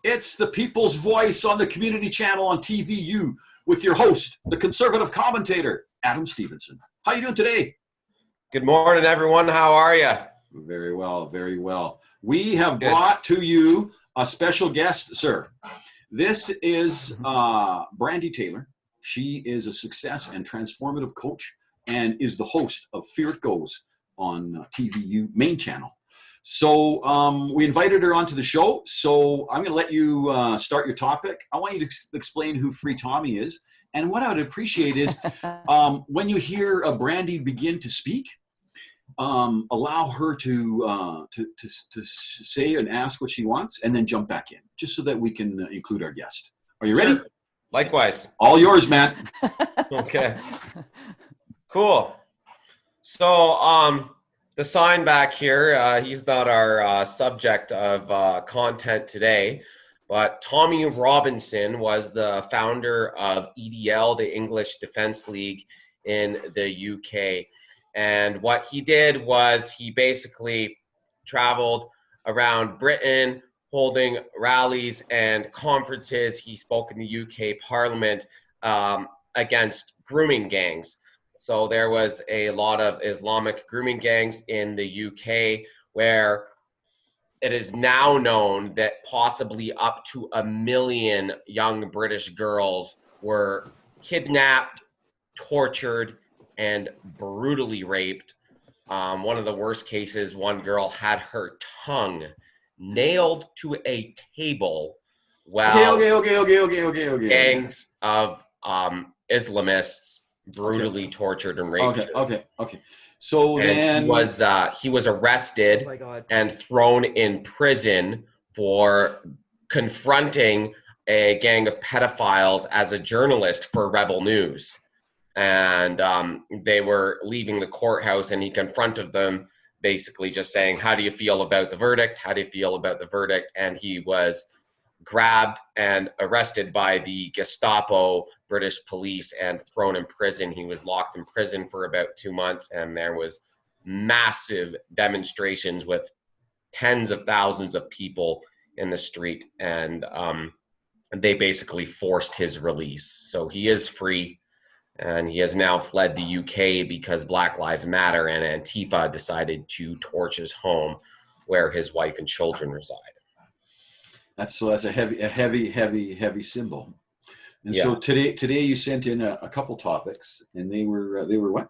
It's the People's Voice on the Community Channel on TVU with your host, the Conservative Commentator, Adam Stevenson. How are you doing today? Good morning, everyone. How are you? Very well, very well. We have brought to you a special guest, sir. This is Brandi Taylor. She is a success and transformative coach and is the host of Fear It Goes on TVU main channel. So we invited her onto the show. So I'm going to let you start your topic. I want you to explain who Free Tommy is. And what I would appreciate is when you hear Brandi begin to speak, allow her to say and ask what she wants and then jump back in, just so that we can include our guest. Are you ready? Sure. Likewise. All yours, Matt. Okay. Cool. So the sign back here, he's not our subject of content today, but Tommy Robinson was the founder of EDL, the English Defence League in the UK. And what he did was he basically traveled around Britain holding rallies and conferences. He spoke in the UK Parliament against grooming gangs. So there was a lot of Islamic grooming gangs in the UK where it is now known that possibly up to 1 million young British girls were kidnapped, tortured, and brutally raped. One of the worst cases, one girl had her tongue nailed to a table while gangs of Islamists brutally tortured and raped her. Okay. So then he was arrested and thrown in prison for confronting a gang of pedophiles as a journalist for Rebel News. And they were leaving the courthouse and he confronted them, basically just saying, how do you feel about the verdict? How do you feel about the verdict? And he was grabbed and arrested by the Gestapo, British police, and thrown in prison. He was locked in prison for about 2 months, and there was massive demonstrations with tens of thousands of people in the street, and they basically forced his release. So he is free, and he has now fled the UK because Black Lives Matter and Antifa decided to torch his home where his wife and children reside. That's a heavy symbol. And yeah. So today you sent in a couple topics, and they were what?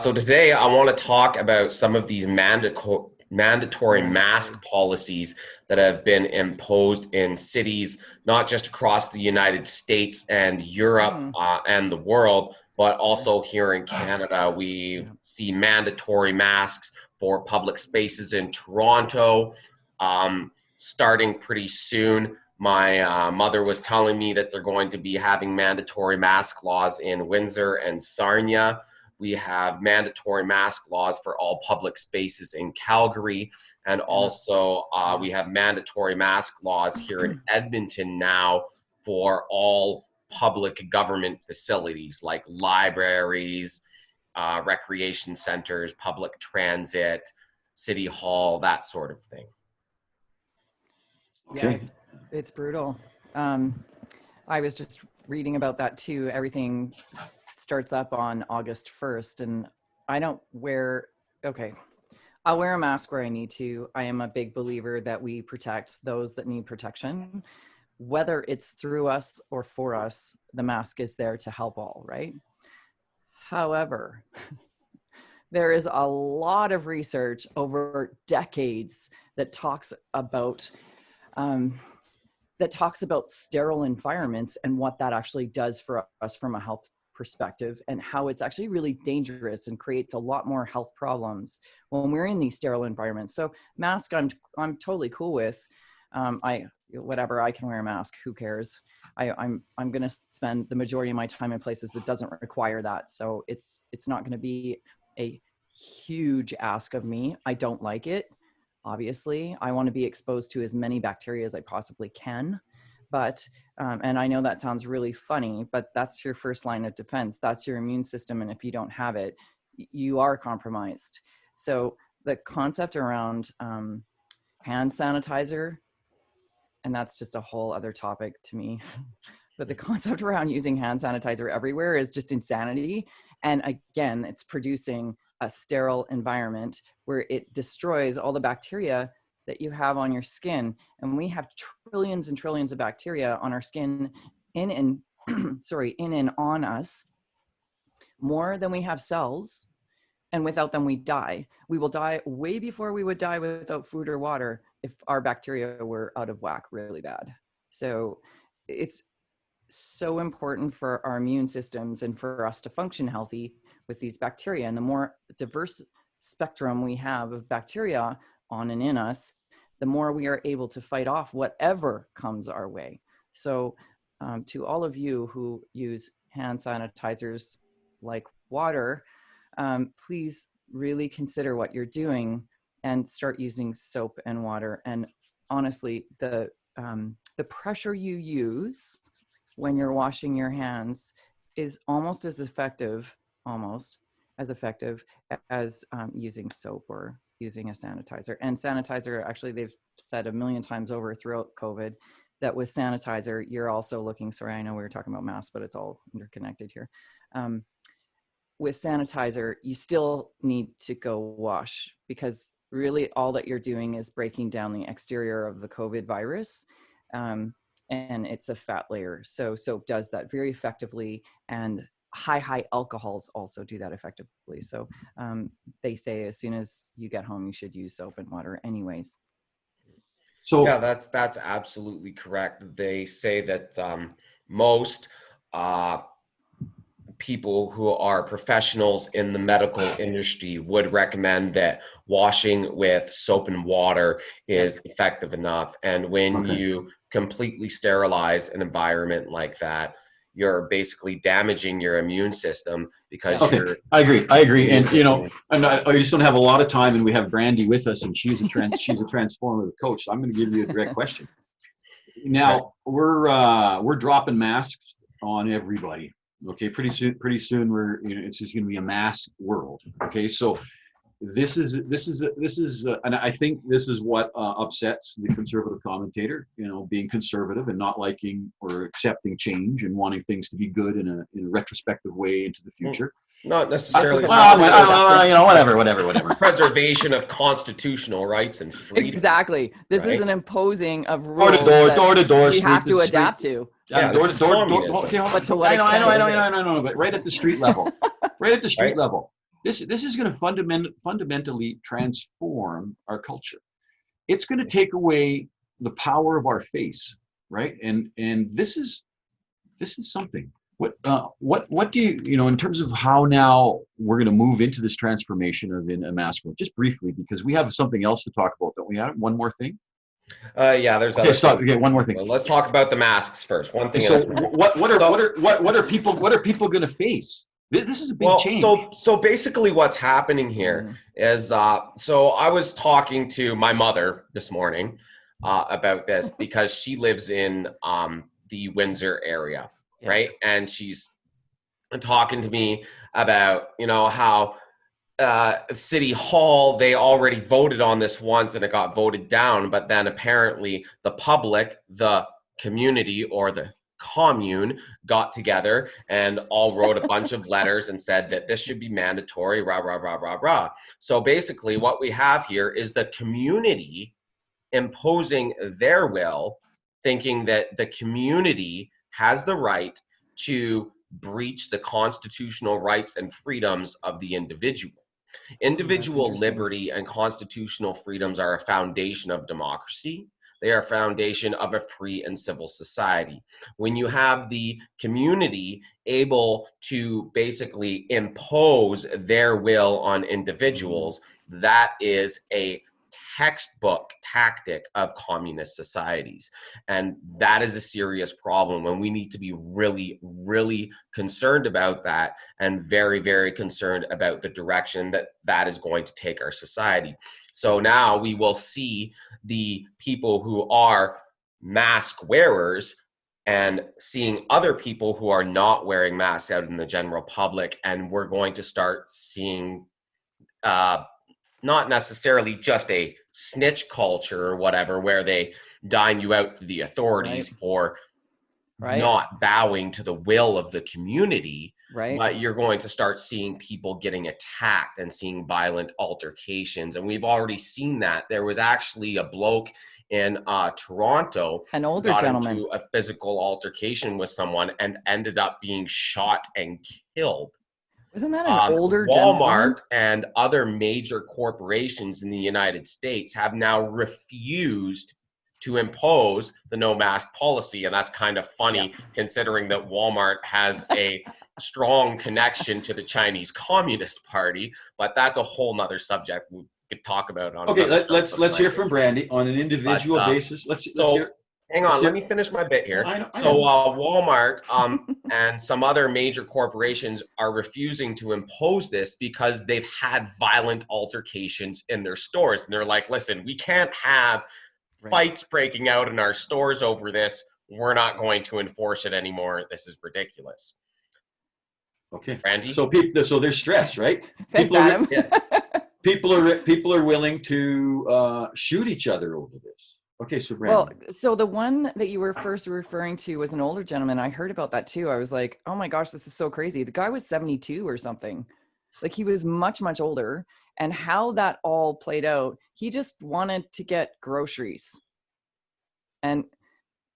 So today I want to talk about some of these mandatory mask policies that have been imposed in cities, not just across the United States and Europe and the world, but also here in Canada. We see mandatory masks for public spaces in Toronto, starting pretty soon. My mother was telling me that they're going to be having mandatory mask laws in Windsor and Sarnia. We have mandatory mask laws for all public spaces in Calgary. And also we have mandatory mask laws here in Edmonton now for all public government facilities like libraries, recreation centers, public transit, city hall, that sort of thing. Okay. Yeah, it's brutal. I was just reading about that too. Everything starts up on August 1st, and I'll wear a mask where I need to. I am a big believer that we protect those that need protection. Whether it's through us or for us, the mask is there to help all, right? However, there is a lot of research over decades that talks about sterile environments and what that actually does for us from a health perspective, and how it's actually really dangerous and creates a lot more health problems when we're in these sterile environments. So mask, I'm totally cool with. I can wear a mask. Who cares? I'm going to spend the majority of my time in places that doesn't require that. So it's not going to be a huge ask of me. I don't like it. Obviously, I want to be exposed to as many bacteria as I possibly can. But, and I know that sounds really funny, but that's your first line of defense. That's your immune system. And if you don't have it, you are compromised. So the concept around hand sanitizer and that's just a whole other topic to me. But the concept around using hand sanitizer everywhere is just insanity. And again, it's producing a sterile environment where it destroys all the bacteria that you have on your skin. And we have trillions and trillions of bacteria on our skin in and on us, more than we have cells. And without them, we die. We will die way before we would die without food or water if our bacteria were out of whack really bad. So it's so important for our immune systems and for us to function healthy with these bacteria. And the more diverse spectrum we have of bacteria on and in us, the more we are able to fight off whatever comes our way. So to all of you who use hand sanitizers like water, please really consider what you're doing and start using soap and water. And honestly, the pressure you use when you're washing your hands is almost as effective as using soap or using a sanitizer. And sanitizer, actually, they've said a million times over throughout COVID that with sanitizer, you're also looking, sorry, I know we were talking about masks, but it's all interconnected here. With sanitizer, you still need to go wash, because really all that you're doing is breaking down the exterior of the COVID virus. And it's a fat layer. So soap does that very effectively, and high alcohols also do that effectively. So they say as soon as you get home, you should use soap and water anyways. So yeah, that's absolutely correct. They say that most people who are professionals in the medical industry would recommend that washing with soap and water is effective enough. And when you completely sterilize an environment like that, you're basically damaging your immune system because I agree. And you know, I just don't have a lot of time, and we have Brandi with us, and she's a transformative coach. So I'm going to give you a direct question. Now we're dropping masks on everybody. Okay, pretty soon it's just going to be a mask world. Okay, so this is and I think this is what upsets the conservative commentator, you know, being conservative and not liking or accepting change and wanting things to be good in a retrospective way into the future. Not necessarily. Whatever. Preservation of constitutional rights and freedom. Exactly. This is an imposing of rules door to door. We have to adapt to. Yeah, door to door. Okay, but to what extent? I know. But right at the street level, level, this is going to fundamentally transform our culture. It's going to take away the power of our face, right? And this is something. What do you know in terms of how now we're going to move into this transformation of in a mask world? Just briefly, because we have something else to talk about, don't we? Have one more thing. Yeah, there's one more thing. Well, let's talk about the masks first. One thing. So what are people going to face? This is a big change. So basically what's happening here is so I was talking to my mother this morning about this because she lives in the Windsor area, right? And she's talking to me about, you know, how City Hall, they already voted on this once and it got voted down, but then apparently the public, the community or the commune got together and all wrote a bunch of letters and said that this should be mandatory, rah, rah, rah, rah, rah. So basically what we have here is the community imposing their will, thinking that the community has the right to breach the constitutional rights and freedoms of the individual. Individual liberty and constitutional freedoms are a foundation of democracy. They are a foundation of a free and civil society. When you have the community able to basically impose their will on individuals, that is a textbook tactic of communist societies. And that is a serious problem, and we need to be really, really concerned about that, and very, very concerned about the direction that that is going to take our society. So now we will see the people who are mask wearers and seeing other people who are not wearing masks out in the general public, and we're going to start seeing not necessarily just a snitch culture or whatever, where they dine you out to the authorities for not bowing to the will of the community, but you're going to start seeing people getting attacked and seeing violent altercations. And we've already seen that. There was actually a bloke in Toronto, an older got gentleman, into a physical altercation with someone and ended up being shot and killed. Wasn't that an older Walmart gentleman? and other major corporations in the United States have now refused to impose the no mask policy. And that's kind of funny considering that Walmart has a strong connection to the Chinese Communist Party, but that's a whole nother subject we could talk about. Let's hear from Brandi on an individual basis. Let's hear. Hang on, let me finish my bit here. Walmart and some other major corporations are refusing to impose this because they've had violent altercations in their stores. And they're like, listen, we can't have fights breaking out in our stores over this. We're not going to enforce it anymore. This is ridiculous. Okay. Brandi? So there's stress, right? Thanks, Adam. People are willing to shoot each other over this. Okay, so Brandi. Well, so the one that you were first referring to was an older gentleman. I heard about that too. I was like, oh my gosh, this is so crazy. The guy was 72 or something. Like, he was much, much older. And how that all played out, he just wanted to get groceries. And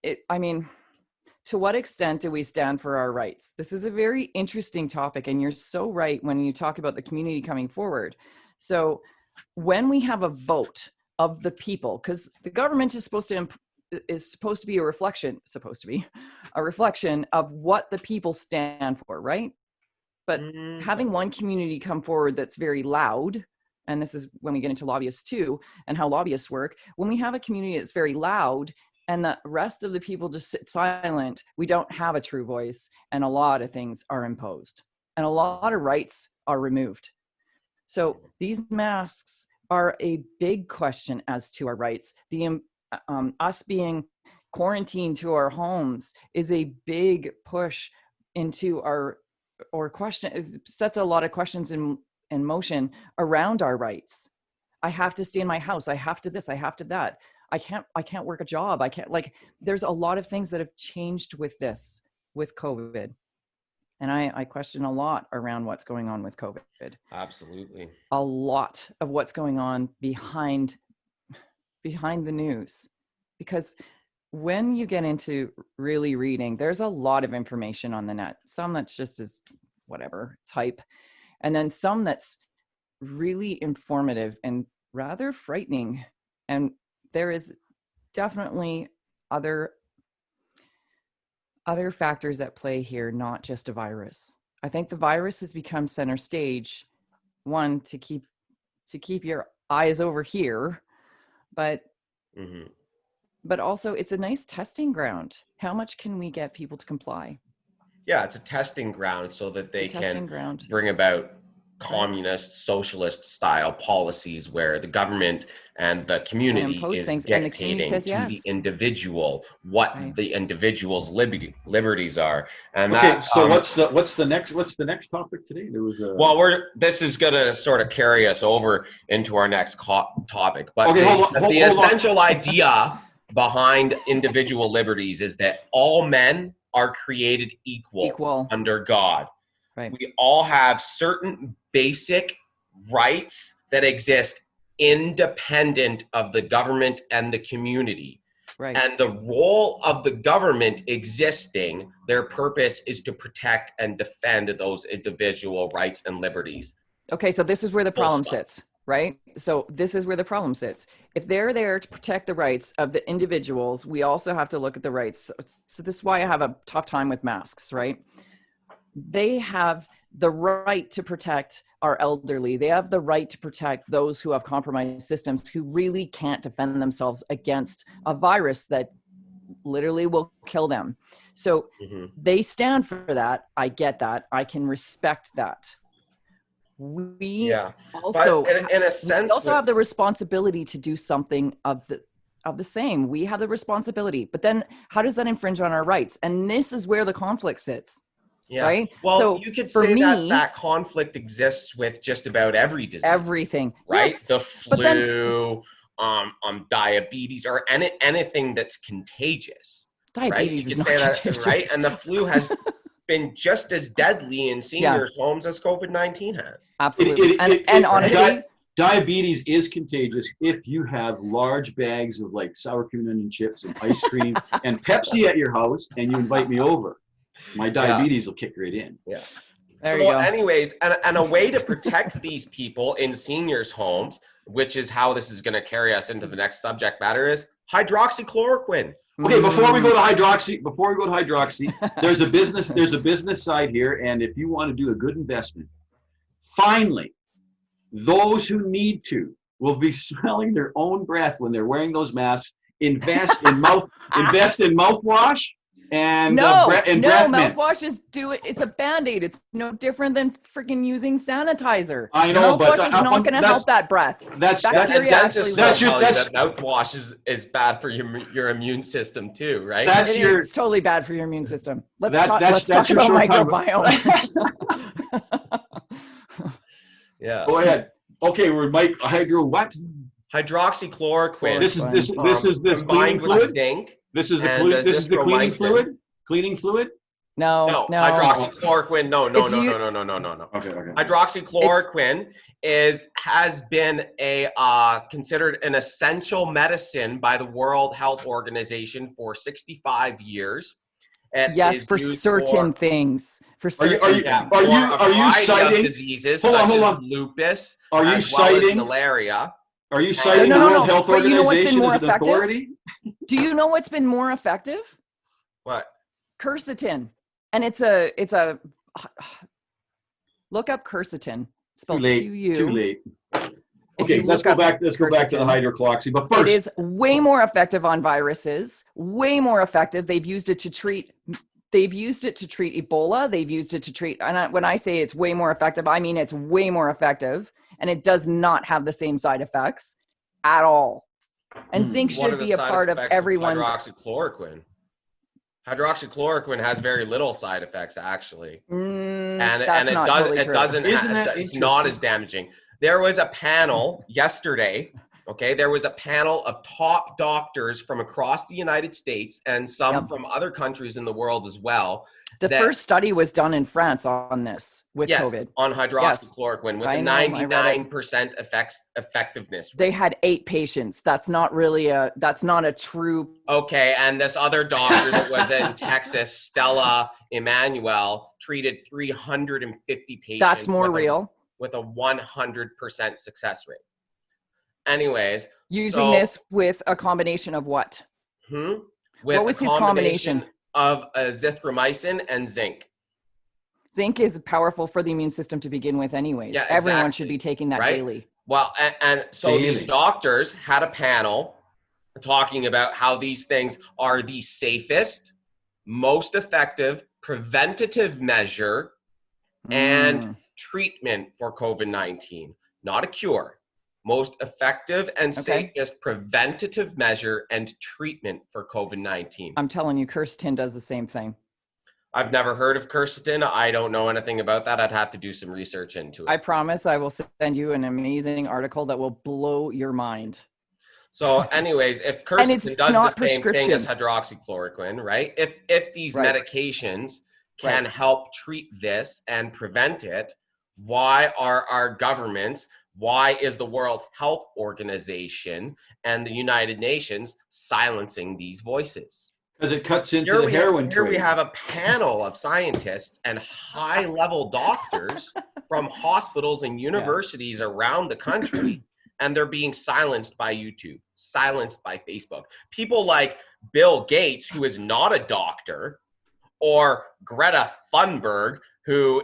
to what extent do we stand for our rights? This is a very interesting topic. And you're so right when you talk about the community coming forward. So when we have a vote of the people, because the government is supposed to be a reflection of what the people stand for, right? But having one community come forward that's very loud, and this is when we get into lobbyists too, and how lobbyists work, when we have a community that's very loud and the rest of the people just sit silent, we don't have a true voice, and a lot of things are imposed and a lot of rights are removed. So these masks are a big question as to our rights. Us being quarantined to our homes is a big push into it sets a lot of questions in motion around our rights. I have to stay in my house. I have to this, I have to that. I can't work a job. There's a lot of things that have changed with COVID. And I question a lot around what's going on with COVID. Absolutely. A lot of what's going on behind the news. Because when you get into really reading, there's a lot of information on the net. Some that's just as whatever, it's hype. And then some that's really informative and rather frightening. And there is definitely other factors at play here, not just a virus. I think the virus has become center stage, one, to keep your eyes over here, but also it's a nice testing ground. How much can we get people to comply? Yeah, it's a testing ground so that they can bring about communist, socialist style policies where the government and the community is dictating to the individual what the individual's liberties are. And so what's the next topic today? There was this is going to sort of carry us over into our next topic. But the essential idea behind individual liberties is that all men are created equal under God. Right. We all have certain basic rights that exist independent of the government and the community. Right. And the role of the government existing, their purpose is to protect and defend those individual rights and liberties. Okay, so this is where the problem sits, right? So this is where the problem sits. If they're there to protect the rights of the individuals, we also have to look at the rights. So this is why I have a tough time with masks, right? They have the right to protect our elderly. They have the right to protect those who have compromised systems, who really can't defend themselves against a virus that literally will kill them. So they stand for that. I get that. I can respect that. We also have the responsibility to do something of the same. We have the responsibility, but then how does that infringe on our rights? And this is where the conflict sits. Yeah. Right? Well, So you could for say that me, that conflict exists with just about every disease, everything. right? Yes, The but then flu, diabetes, or anything that's contagious, right? diabetes You is could not say that, right? contagious. And the flu has been just as deadly in Yeah, seniors' homes as COVID-19 has. absolutely. And honestly, diabetes is contagious if you have large bags of like sour cream and onion chips and ice cream and Pepsi at your house, and you invite me over. My diabetes will kick right in. Yeah. there So you go. anyways, and a way to protect these people in seniors' homes, which is how this is going to carry us into the next subject matter, is hydroxychloroquine. Okay, before we go to hydroxy, there's a business side here, and if you want to do a good investment, finally, those who need to will be smelling their own breath when they're wearing those masks. Invest in mouthwash and breath mint. Mouthwash it's a Band-Aid. It's no different than freaking using sanitizer. I know, mouthwash but is not going to help that breath. Bacteria actually that mouthwash is bad for your immune system too, right? It's totally bad for your immune system. Let's talk about microbiome. Yeah. Go ahead. Okay, we're what? Hydroxychloroquine. This is combined with zinc. This is the cleaning fluid. Cleaning fluid. No. Hydroxychloroquine. No. Okay. Hydroxychloroquine has been considered an essential medicine by the World Health Organization for 65 years. Yes, for certain things. For certain are you citing diseases such as lupus? Are you citing malaria? Are you citing the World Health Organization as an authority? Do you know what's been more effective? What? Quercetin. And it's a look up quercetin. Spelled Q-U. Too late. Okay, let's go back to the hydroxy. But first, it is way more effective on viruses. Way more effective. They've used it to treat Ebola. They've used it to treat. And when I say it's way more effective, I mean it's way more effective, and it does not have the same side effects at all. And zinc should be a part of everyone's. Hydroxychloroquine has very little side effects actually, and it's not as damaging. There was a panel yesterday. Okay, there was a panel of top doctors from across the United States and some from other countries in the world as well. The first study was done in France on this with COVID. On hydroxychloroquine with a 99% effectiveness rate. They had 8 patients. That's not a true. Okay, and this other doctor that was in Texas, Stella Emmanuel, treated 350 patients. That's more real. With a 100% success rate. Anyways. Using this with a combination of what? What was his combination? Of azithromycin and zinc. Zinc is powerful for the immune system to begin with anyways. Yeah, everyone should be taking that daily. Well, and so these doctors had a panel talking about how these things are the safest, most effective preventative measure and treatment for COVID-19. Not a cure. Most effective and safest preventative measure and treatment for COVID-19. I'm telling you, quercetin does the same thing. I've never heard of quercetin. I don't know anything about that. I'd have to do some research into it. I promise I will send you an amazing article that will blow your mind. So anyways, if quercetin does the same thing as hydroxychloroquine, right? If these medications can help treat this and prevent it, why are our governments, why is the World Health Organization and the United Nations silencing these voices? Because it cuts into the heroin trade. Here we have a panel of scientists and high-level doctors from hospitals and universities around the country, and they're being silenced by YouTube, silenced by Facebook. People like Bill Gates, who is not a doctor, or Greta Thunberg, who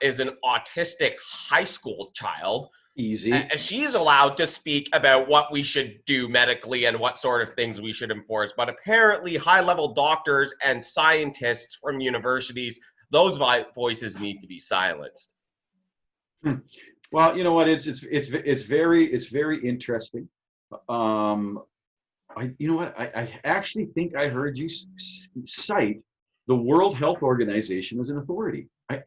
is an autistic high school child. Easy. And she's allowed to speak about what we should do medically and what sort of things we should enforce. But apparently high-level doctors and scientists from universities, those voices need to be silenced. Well, you know what? It's very interesting. I actually think I heard you cite the World Health Organization is an authority. Did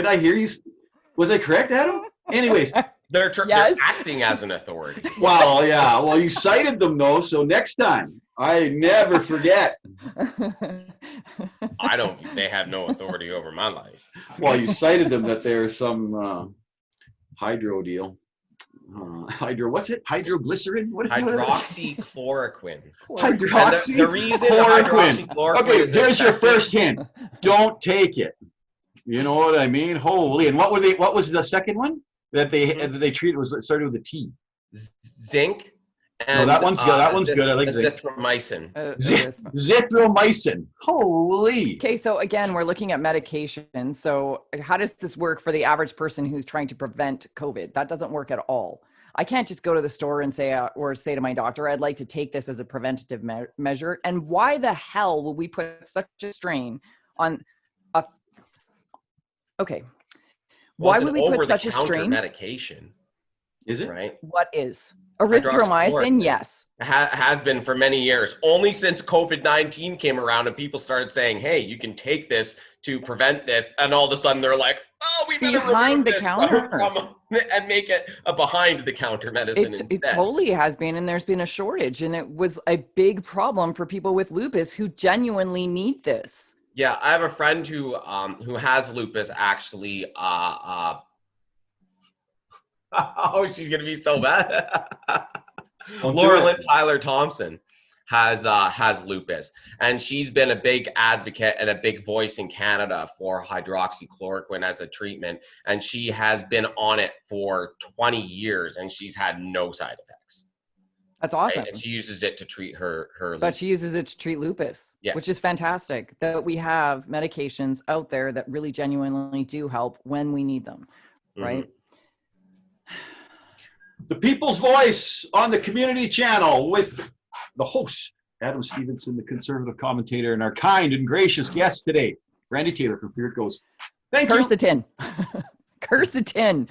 I hear you? Was I correct, Adam? Anyways. They're Yes. acting as an authority. Well, yeah. Well, you cited them, though, so next time, I never forget. I don't think they have no authority over my life. Well, you cited them that there's some hydro deal. What's it? Hydroglycerin? What is it? Hydroxychloroquine. Hydroxychloroquine. The reason hydroxychloroquine Okay, is there's your effective- first hint. Don't take it. You know what I mean? Holy! And what was the second one that they treated? Was it started with a T? Zinc. And, No, that one's good. That one's good. I like zinc. Azithromycin. Zithromycin. Holy. Okay, so again, we're looking at medication. So how does this work for the average person who's trying to prevent COVID? That doesn't work at all. I can't just go to the store and say to my doctor, I'd like to take this as a preventative measure. And why the hell will we put such a strain on a... Okay. Why would we put such a strain? Medication. Is it? Right. What is? Erythromycin, yes. Has been for many years. Only since COVID-19 came around and people started saying, hey, you can take this to prevent this. And all of a sudden they're like, oh, we better behind the counter and make it a behind the counter medicine instead. It totally has been. And there's been a shortage. And it was a big problem for people with lupus who genuinely need this. Yeah, I have a friend who has lupus actually. Oh, she's gonna be so bad. Laura Lynn Tyler Thompson has lupus, and she's been a big advocate and a big voice in Canada for hydroxychloroquine as a treatment, and she has been on it for 20 years, and she's had no side effects. That's awesome. Right? And she uses it to treat her lupus. But she uses it to treat lupus, yes. Which is fantastic that we have medications out there that really genuinely do help when we need them, right? Mm-hmm. The People's Voice on the Community Channel with the host, Adam Stevenson, the Conservative Commentator, and our kind and gracious guest today, Brandi Taylor from Here It Goes. Thank you. Quercetin. Quercetin.